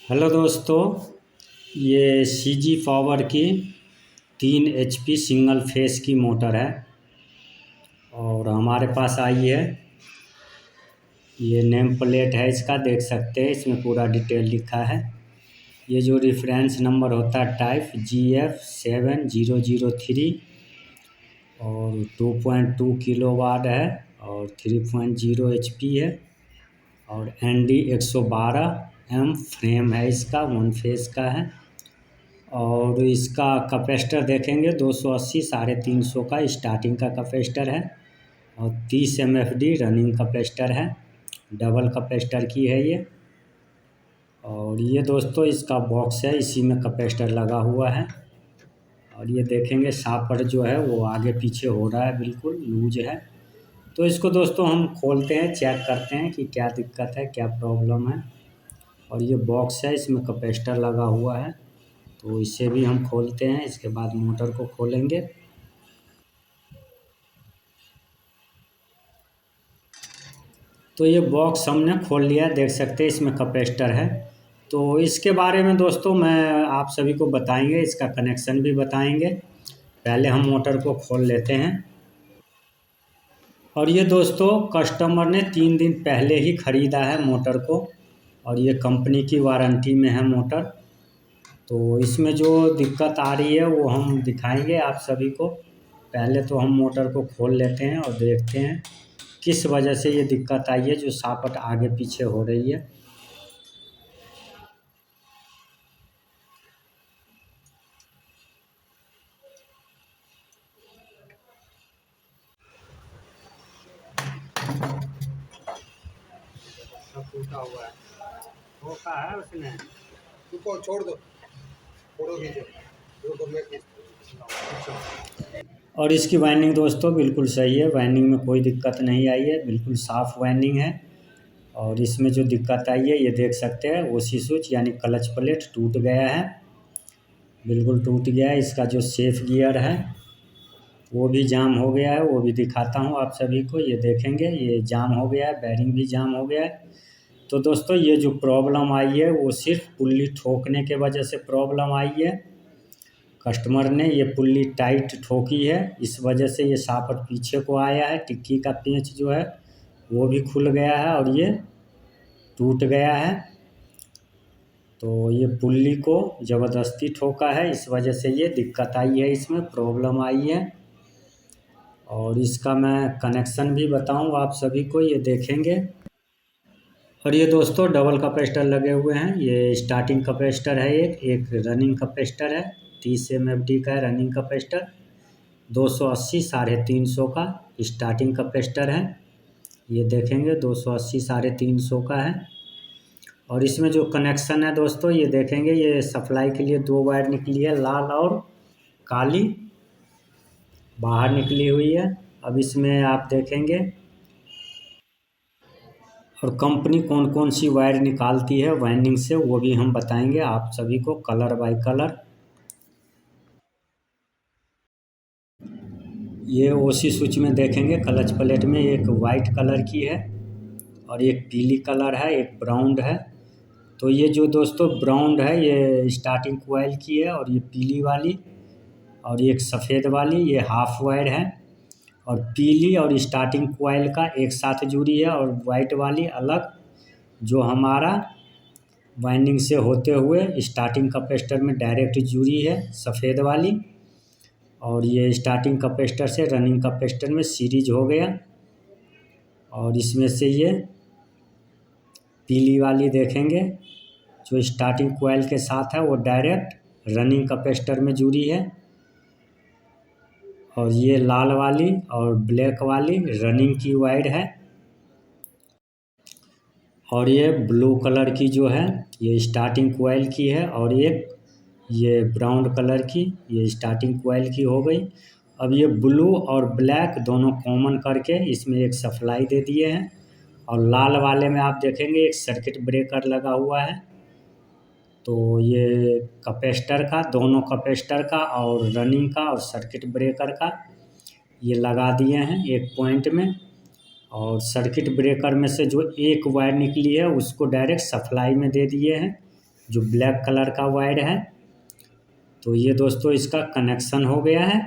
Hello दोस्तों, ये सी जी power की 3 HP सिंगल फेस की मोटर है और हमारे पास आई है। ये नेम प्लेट है, इसका देख सकते हैं, इसमें पूरा डिटेल लिखा है। ये जो रेफरेंस नंबर होता है टाइप GF7003 और 2.2 किलोवाट है और 3.0 HP है और ND 112 M फ्रेम है, इसका 1 फेस का है। और इसका कैपेसिटर देखेंगे 280 350 का स्टार्टिंग का कैपेसिटर है और 30 MFD रनिंग कैपेसिटर है। डबल कैपेसिटर की है ये। और ये दोस्तों इसका बॉक्स है, इसी में कैपेसिटर लगा हुआ है। और ये देखेंगे शापर जो है वो आगे पीछे हो रहा है, बिल्कुल लूज है। तो इसको दोस्तों हम खोलते हैं, चेक करते हैं कि क्या दिक्कत है, क्या प्रॉब्लम है। और ये बॉक्स है, इसमें कैपेसिटर लगा हुआ है, तो इसे भी हम खोलते हैं। इसके बाद मोटर को खोलेंगे। तो ये बॉक्स हमने खोल लिया, देख सकते हैं इसमें कैपेसिटर है। तो इसके बारे में दोस्तों मैं आप सभी को बताएंगे, इसका कनेक्शन भी बताएंगे। पहले हम मोटर को खोल लेते हैं। और ये दोस्तों कस्टमर ने 3 दिन पहले ही ख़रीदा है मोटर को और ये कंपनी की वारंटी में है मोटर। तो इसमें जो दिक्कत आ रही है वो हम दिखाएंगे आप सभी को। पहले तो हम मोटर को खोल लेते हैं और देखते हैं किस वजह से ये दिक्कत आई है, जो सापट आगे पीछे हो रही है। सब टूटा हुआ है, धोखा है उसने। रुको, छोड़ दो, फोटो खींचो। रुको, मैं और इसकी वाइंडिंग दोस्तों बिल्कुल सही है, वाइंडिंग में कोई दिक्कत नहीं आई है, बिल्कुल साफ़ वाइंडिंग है। और इसमें जो दिक्कत आई है ये देख सकते हैं, ओसी स्विच यानी क्लच प्लेट टूट गया है, बिल्कुल टूट गया है। इसका जो सेफ गियर है वो भी जाम हो गया है, वो भी दिखाता हूँ आप सभी को। ये देखेंगे ये जाम हो गया है, बैरिंग भी जाम हो गया है। तो दोस्तों ये जो प्रॉब्लम आई है वो सिर्फ पुल्ली ठोकने के वजह से प्रॉब्लम आई है। कस्टमर ने ये पुल्ली टाइट ठोकी है, इस वजह से ये शाफ्ट पीछे को आया है। टिक्की का पेंच जो है वो भी खुल गया है और ये टूट गया है। तो ये पुल्ली को ज़बरदस्ती ठोका है, इस वजह से ये दिक्कत आई है, इसमें प्रॉब्लम आई है। और इसका मैं कनेक्शन भी बताऊँ आप सभी को, ये देखेंगे। और ये दोस्तों डबल कैपेसिटर लगे हुए हैं। ये स्टार्टिंग कैपेसिटर है, एक रनिंग कैपेसिटर है। 30 MFD का है रनिंग कैपेसिटर। 280 350 का स्टार्टिंग कैपेसिटर है। ये देखेंगे 280 350 का है। और इसमें जो कनेक्शन है दोस्तों ये देखेंगे, ये सप्लाई के लिए 2 वायर निकली है, लाल और काली बाहर निकली हुई है। अब इसमें आप देखेंगे और कंपनी कौन कौन सी वायर निकालती है वाइंडिंग से, वो भी हम बताएंगे आप सभी को कलर बाय कलर। ये ओसी स्विच में देखेंगे, क्लच प्लेट में एक वाइट कलर की है और एक पीली कलर है, एक ब्राउन है। तो ये जो दोस्तों ब्राउन है ये स्टार्टिंग कोयल की है और ये पीली वाली और एक सफ़ेद वाली ये हाफ वायर है। और पीली और स्टार्टिंग कोयल का एक साथ जुड़ी है और वाइट वाली अलग, जो हमारा वाइंडिंग से होते हुए स्टार्टिंग कैपेसिटर में डायरेक्ट जुड़ी है, सफ़ेद वाली। और ये स्टार्टिंग कैपेसिटर से रनिंग कैपेसिटर में सीरीज हो गया। और इसमें से ये पीली वाली देखेंगे जो स्टार्टिंग कोयल के साथ है वो डायरेक्ट रनिंग कैपेसिटर में जुड़ी है। और ये लाल वाली और ब्लैक वाली रनिंग की वायर है। और ये ब्लू कलर की जो है ये स्टार्टिंग कोयल की है और एक ये ब्राउन कलर की ये स्टार्टिंग कोयल की हो गई। अब ये ब्लू और ब्लैक दोनों कॉमन करके इसमें एक सप्लाई दे दिए हैं। और लाल वाले में आप देखेंगे एक सर्किट ब्रेकर लगा हुआ है। तो ये कैपेसिटर का, दोनों कैपेसिटर का और रनिंग का और सर्किट ब्रेकर का ये लगा दिए हैं एक पॉइंट में। और सर्किट ब्रेकर में से जो एक वायर निकली है उसको डायरेक्ट सप्लाई में दे दिए हैं, जो ब्लैक कलर का वायर है। तो ये दोस्तों इसका कनेक्शन हो गया है।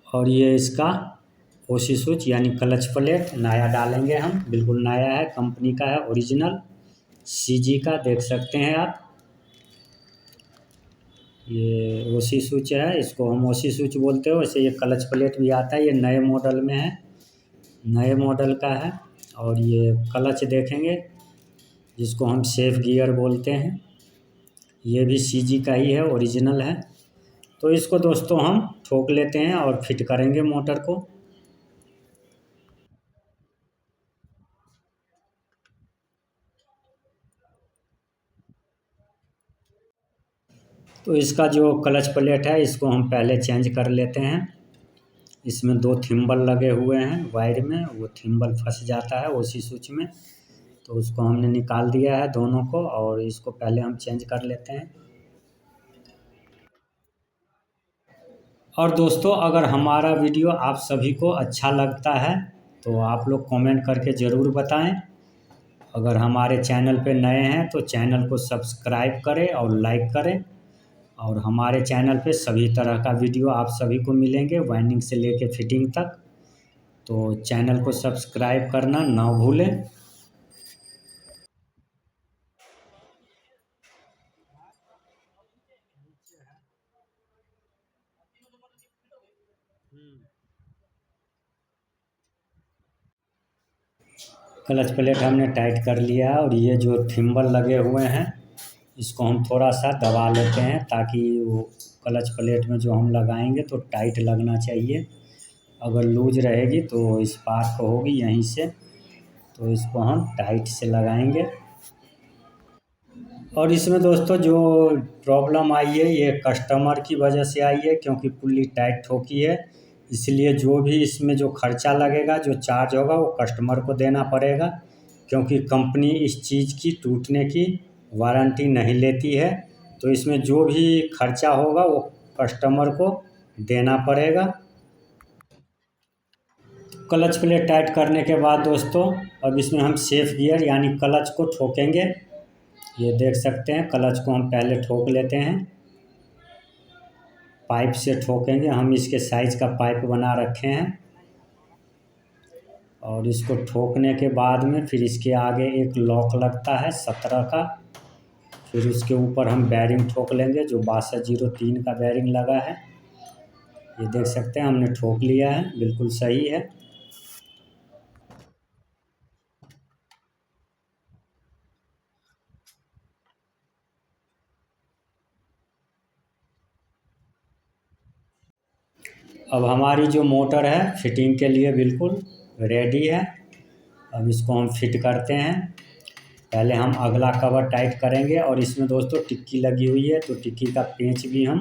और ये इसका ओसी स्विच यानी क्लच प्लेट नया डालेंगे हम, बिल्कुल नया है, कंपनी का है, ओरिजिनल सीजी का, देख सकते हैं आप। ये ओसी स्विच है, इसको हम ओसी स्विच बोलते हैं। वैसे ये क्लच प्लेट भी आता है, ये नए मॉडल में है, नए मॉडल का है। और ये क्लच देखेंगे जिसको हम सेफ गियर बोलते हैं, ये भी सीजी का ही है, ओरिजिनल है। तो इसको दोस्तों हम ठोक लेते हैं और फिट करेंगे मोटर को। तो इसका जो क्लच प्लेट है इसको हम पहले चेंज कर लेते हैं। इसमें 2 थिम्बल लगे हुए हैं वायर में, वो थिम्बल फंस जाता है ओसी स्विच में। तो उसको हमने निकाल दिया है दोनों को, और इसको पहले हम चेंज कर लेते हैं। और दोस्तों अगर हमारा वीडियो आप सभी को अच्छा लगता है तो आप लोग कमेंट करके ज़रूर बताएं। अगर हमारे चैनल पे नए हैं तो चैनल को सब्सक्राइब करें और लाइक करें। और हमारे चैनल पे सभी तरह का वीडियो आप सभी को मिलेंगे, वाइंडिंग से लेके फिटिंग तक। तो चैनल को सब्सक्राइब करना ना भूलें। क्लच प्लेट हमने टाइट कर लिया है, और ये जो थिम्बल लगे हुए हैं इसको हम थोड़ा सा दबा लेते हैं, ताकि वो क्लच प्लेट में जो हम लगाएंगे तो टाइट लगना चाहिए। अगर लूज रहेगी तो स्पार्क होगी यहीं से, तो इसको हम टाइट से लगाएंगे। और इसमें दोस्तों जो प्रॉब्लम आई है ये कस्टमर की वजह से आई है, क्योंकि पुल्ली टाइट ठोकी है। इसलिए जो भी इसमें जो खर्चा लगेगा, जो चार्ज होगा, वो कस्टमर को देना पड़ेगा, क्योंकि कंपनी इस चीज़ की टूटने की वारंटी नहीं लेती है। तो इसमें जो भी खर्चा होगा वो कस्टमर को देना पड़ेगा। क्लच प्लेट टाइट करने के बाद दोस्तों अब इसमें हम सेफ गियर यानी क्लच को ठोकेंगे। ये देख सकते हैं, क्लच को हम पहले ठोक लेते हैं, पाइप से ठोकेंगे हम। इसके साइज का पाइप बना रखे हैं। और इसको ठोकने के बाद में फिर इसके आगे एक लॉक लगता है 17 का। फिर उसके ऊपर हम बैरिंग ठोक लेंगे, जो 6203 का बैरिंग लगा है। ये देख सकते हैं हमने ठोक लिया है, बिल्कुल सही है। अब हमारी जो मोटर है फिटिंग के लिए बिल्कुल रेडी है। अब इसको हम फिट करते हैं। पहले हम अगला कवर टाइट करेंगे, और इसमें दोस्तों टिक्की लगी हुई है, तो टिक्की का पेंच भी हम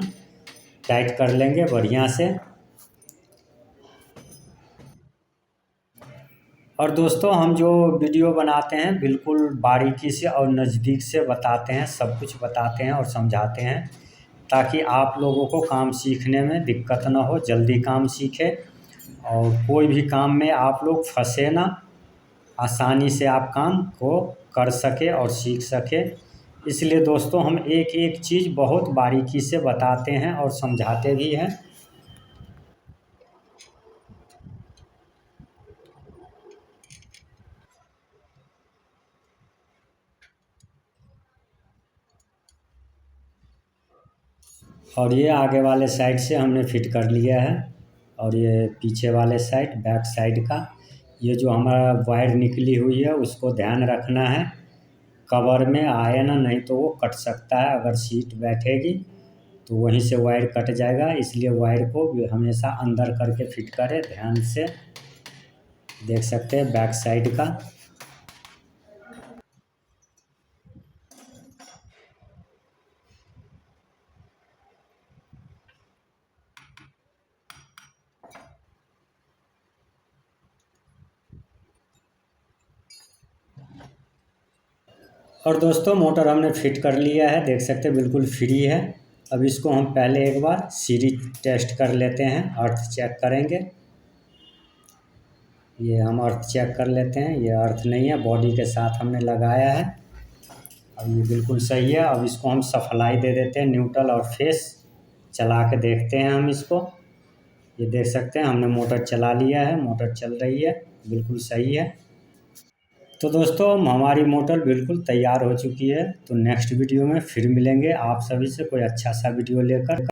टाइट कर लेंगे बढ़िया से। और दोस्तों हम जो वीडियो बनाते हैं बिल्कुल बारीकी से और नज़दीक से बताते हैं, सब कुछ बताते हैं और समझाते हैं, ताकि आप लोगों को काम सीखने में दिक्कत ना हो, जल्दी काम सीखें और कोई भी काम में आप लोग फंसे ना, आसानी से आप काम को कर सके और सीख सके। इसलिए दोस्तों हम एक एक चीज़ बहुत बारीकी से बताते हैं और समझाते भी हैं। और ये आगे वाले साइड से हमने फिट कर लिया है, और ये पीछे वाले साइड बैक साइड का ये जो हमारा वायर निकली हुई है उसको ध्यान रखना है, कवर में आए ना, नहीं तो वो कट सकता है। अगर सीट बैठेगी तो वहीं से वायर कट जाएगा, इसलिए वायर को भी हमेशा अंदर करके फिट करें ध्यान से। देख सकते हैं बैक साइड का। और दोस्तों मोटर हमने फिट कर लिया है, देख सकते हैं बिल्कुल फ्री है। अब इसको हम पहले एक बार सीरीज टेस्ट कर लेते हैं, अर्थ चेक करेंगे। ये हम अर्थ चेक कर लेते हैं, ये अर्थ नहीं है, बॉडी के साथ हमने लगाया है। अब ये बिल्कुल सही है। अब इसको हम सप्लाई दे देते हैं न्यूट्रल और फेस, चला के देखते हैं हम इसको। ये देख सकते हैं हमने मोटर चला लिया है, मोटर चल रही है, बिल्कुल सही है। तो दोस्तों हमारी मोटर बिल्कुल तैयार हो चुकी है। तो नेक्स्ट वीडियो में फिर मिलेंगे आप सभी से कोई अच्छा सा वीडियो लेकर।